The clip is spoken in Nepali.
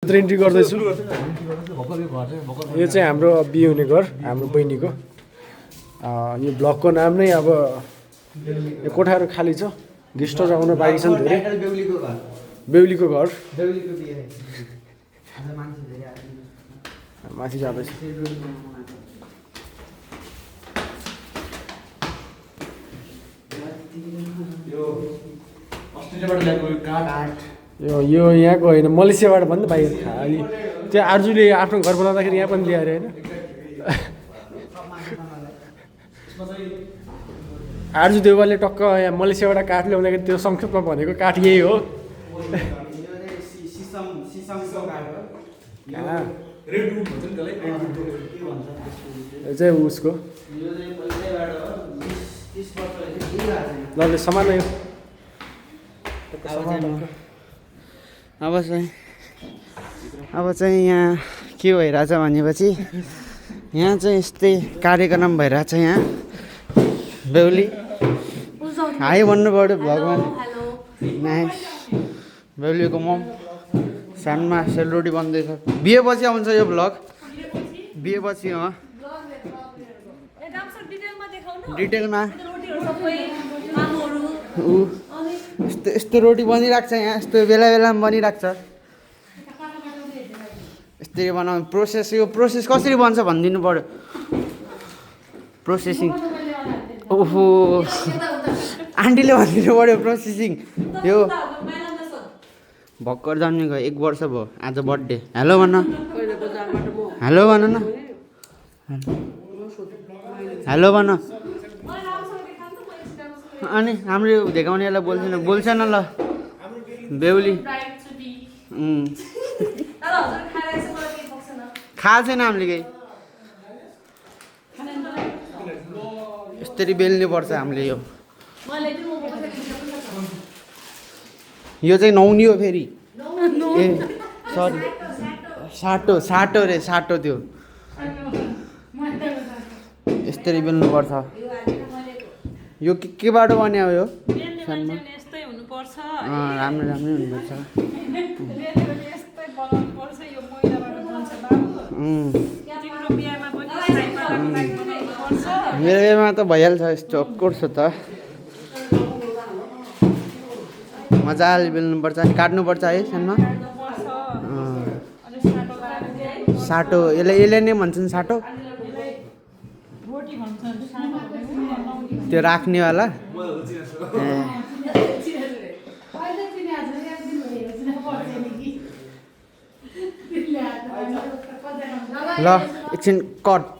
एन्ट्री गर्दैछु। यो चाहिँ हाम्रो बिहे हुने घर, हाम्रो बहिनीको। यो ब्लकको नाम नै अब यो कोठाहरू खाली छ, गेस्टहरू आउन बाँकी छन् धेरै। बेहुलीको घर माथि जाँदैछ। यो यहाँको होइन, मलेसियाबाट भन्दा बाहिर खालि। त्यो आर्जुले आफ्नो घर बनाउँदाखेरि यहाँ पनि ल्याएर होइन, आर्जु देउवाले टक्क यहाँ मलेसियाबाट काठ ल्याउँदाखेरि त्यो संक्षेपमा भनेको काठ यही हो। यो चाहिँ उसको ल समान यो अब चाहिँ यहाँ के भइरहेछ भनेपछि यहाँ चाहिँ यस्तै कार्यक्रम भइरहेछ। यहाँ बेहुली हाई भन्नु पऱ्यो भगवान्। नाइस। बेहुलीको मम सानमा सेलरोटी बन्दैछ। बिहेपछि आउँछ यो भ्लग, बिहेपछि डिटेलमा यस्तो रोटी बनिरहेको छ यहाँ, यस्तो बेला बेलामा बनिरहेको छ। यस्तरी बनाउनु प्रोसेस, यो प्रोसेस कसरी बन्छ भनिदिनु पऱ्यो। प्रोसेसिङ ओहो आन्टीले भनिदिनु पऱ्यो प्रोसेसिङ। यो भर्खर जन्मेको 1 वर्ष भयो, आज बर्थडे। हेलो भन, हेलो भन न, हेलो भन। अनि हाम्रो देखाउनेलाई बोल्छ न ल बेहुली। खाएको छैन हामीले केही। यस्तरी बेल्नु पर्छ हामीले। यो चाहिँ नौनी हो फेरि। ए सरी, साटो साटो रे, साटो त्यो यस्तरी बेल्नु पर्छ। यो केबाट बन्यो यो सानो? राम्रो राम्रै हुनुपर्छ। मेरो बिहेमा त भइहाल्छ यस्तो, अफकोर्स हो त। मजाले बेल्नुपर्छ अनि काट्नुपर्छ है सानो। साटो यसले नै भन्छन् साटो, त्यो राख्नेवाला। ल एकछिन कट।